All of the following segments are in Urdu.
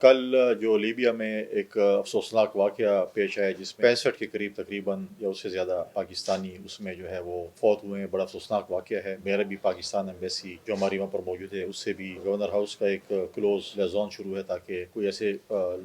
کل جو لیبیا میں ایک افسوسناک واقعہ پیش آیا جس میں 65 کے قریب تقریباً یا اس سے زیادہ پاکستانی اس میں جو ہے وہ فوت ہوئے ہیں. بڑا افسوسناک واقعہ ہے. میرا بھی پاکستان ایمبیسی جو ہماری وہاں پر موجود ہے اس سے بھی گورنر ہاؤس کا ایک کلوز زون شروع ہے تاکہ کوئی ایسے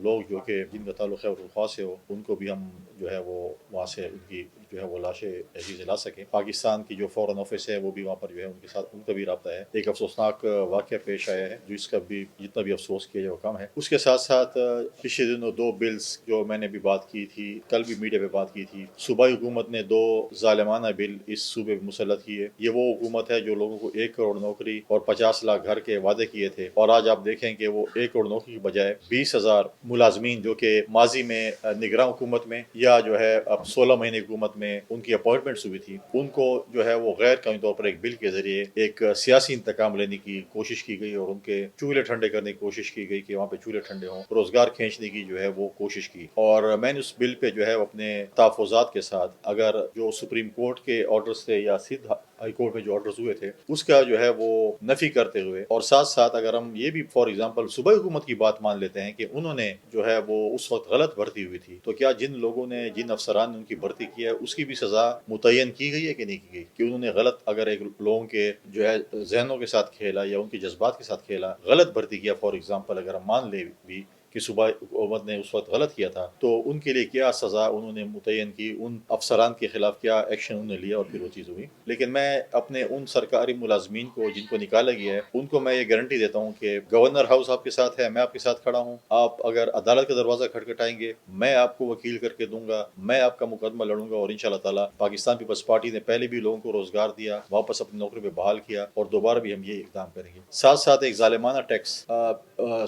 لوگ جو کہ جن کا تعلق خیر خواہ سے ہو ان کو بھی ہم جو ہے وہ وہاں سے ان کی جو ہے وہ لاشیں عزیز لا سکیں. پاکستان کی جو فورن آفس ہے وہ بھی وہاں پر جو ہے ان کے ساتھ ان کا بھی رابطہ ہے. ایک افسوسناک واقعہ پیش آیا ہے جس کا بھی جتنا بھی افسوس کیا جائے وہ کم ہے. اس کے ساتھ ساتھ پچھلے دنوں 2 بلز جو میں نے بھی بات کی تھی, کل بھی میڈیا پہ بات کی تھی. صوبائی حکومت نے 2 ظالمانہ بل اس صوبے پہ مسلط کیے. یہ وہ حکومت ہے جو لوگوں کو 1 کروڑ نوکری اور 50 لاکھ گھر کے وعدے کیے تھے, اور آج آپ دیکھیں کہ وہ 1 کروڑ نوکری کی بجائے 20,000 ملازمین جو کہ ماضی میں نگراں حکومت میں یا جو ہے اب 16 مہینے حکومت میں ان کی اپوائنٹمنٹس ہوئی تھی, ان کو جو ہے وہ غیر قانونی طور پر ایک بل کے ذریعے ایک سیاسی انتقام لینے کی کوشش کی گئی اور ان کے چولہے ٹھنڈے کرنے کی کوشش کی گئی کہ وہاں پہ چولہے ٹھنڈے ہوں, روزگار کھینچنے کی جو ہے وہ کوشش کی. اور میں نے اس بل پہ جو ہے اپنے تحفظات کے ساتھ, اگر جو سپریم کورٹ کے آرڈرز تھے یا سندھ ہائی کورٹ میں جو آرڈرز ہوئے تھے اس کا جو ہے وہ نفی کرتے ہوئے, اور ساتھ ساتھ اگر ہم یہ بھی فار ایگزامپل صوبائی حکومت کی بات مان لیتے ہیں کہ انہوں نے جو ہے وہ اس وقت غلط بھرتی ہوئی تھی, تو کیا جن لوگوں نے جن افسران نے ان کی بھرتی کی ہے اس کی بھی سزا متعین کی گئی ہے کہ نہیں کی گئی, کہ انہوں نے غلط اگر ایک لوگوں کے جو ہے ذہنوں کے ساتھ کھیلا یا ان کے جذبات کے ساتھ کھیلا, غلط بھرتی کیا. فار ایگزامپل اگر ہم مان لیں بھی کہ صوبائی حکومت نے اس وقت غلط کیا تھا تو ان کے لیے کیا سزا انہوں نے متعین کی, ان افسران کے خلاف کیا ایکشن انہوں نے لیا اور پھر وہ چیز ہوئی. لیکن میں اپنے ان سرکاری ملازمین کو جن کو نکالا گیا ہے ان کو میں یہ گارنٹی دیتا ہوں کہ گورنر ہاؤس آپ کے ساتھ ہے, میں آپ کے ساتھ کھڑا ہوں. آپ اگر عدالت کا دروازہ کھٹکھٹائیں گے میں آپ کو وکیل کر کے دوں گا, میں آپ کا مقدمہ لڑوں گا, اور انشاءاللہ تعالی پاکستان پیپلز پارٹی نے پہلے بھی لوگوں کو روزگار دیا, واپس اپنی نوکری پہ بحال کیا, اور دوبارہ بھی ہم یہ اقدام کریں گے. ساتھ ساتھ ایک ظالمانہ ٹیکس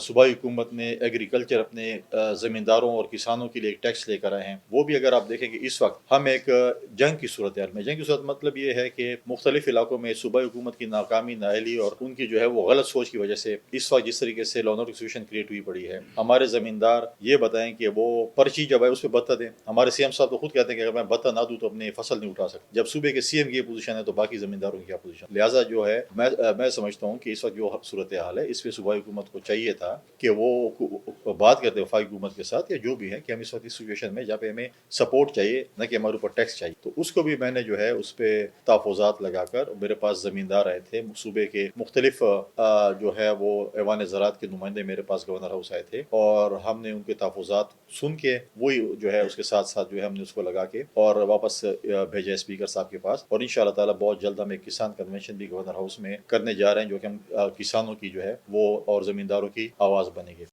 صوبائی حکومت نے ایگریکلچر اپنے زمینداروں اور کسانوں کے لیے ایک ٹیکس لے کر آئے ہیں. وہ بھی اگر آپ دیکھیں کہ اس وقت ہم ایک جنگ کی صورتحال میں, جنگ کی صورت مطلب یہ ہے کہ مختلف علاقوں میں صوبائی حکومت کی ناکامی, نااہلی اور ان کی جو ہے وہ غلط سوچ کی وجہ سے اس وقت جس طریقے سے law and order situation create ہوئی پڑی ہے, ہمارے زمیندار یہ بتائیں کہ وہ پرچی جب ہے اس پہ بتہ دیں. ہمارے سی ایم صاحب تو خود کہتے ہیں کہ اگر میں بتہ نہ دوں تو اپنی فصل نہیں اٹھا سکتا. جب صوبے کے سی ایم کی یہ پوزیشن ہے تو باقی زمینداروں کی کیا پوزیشن. لہٰذا جو ہے میں سمجھتا ہوں کہ اس وقت جو صورتحال ہے اس پہ صوبائی حکومت کو چاہیے تھا کہ وہ بات کرتے وفاقی حکومت کے ساتھ یا جو بھی ہے کہ ہم اس وقت اس سچویشن میں جہاں پہ ہمیں سپورٹ چاہیے نہ کہ ہمارے اوپر ٹیکس چاہیے, تو اس کو بھی میں نے جو ہے اس پہ تحفظات لگا کر, میرے پاس زمیندار آئے تھے صوبے کے مختلف جو ہے وہ ایوان زراعت کے نمائندے میرے پاس گورنر ہاؤس آئے تھے, اور ہم نے ان کے تحفظات سن کے وہی جو ہے اس کے ساتھ ساتھ جو ہے ہم نے اس کو لگا کے اور واپس بھیجا اسپیکر صاحب کے پاس. اور انشاءاللہ تعالی بہت جلد ہم ایک کسان کنونشن بھی گورنر ہاؤس میں کرنے جا رہے ہیں جو کہ ہم کسانوں کی جو ہے وہ اور زمینداروں کی آواز بنے گی.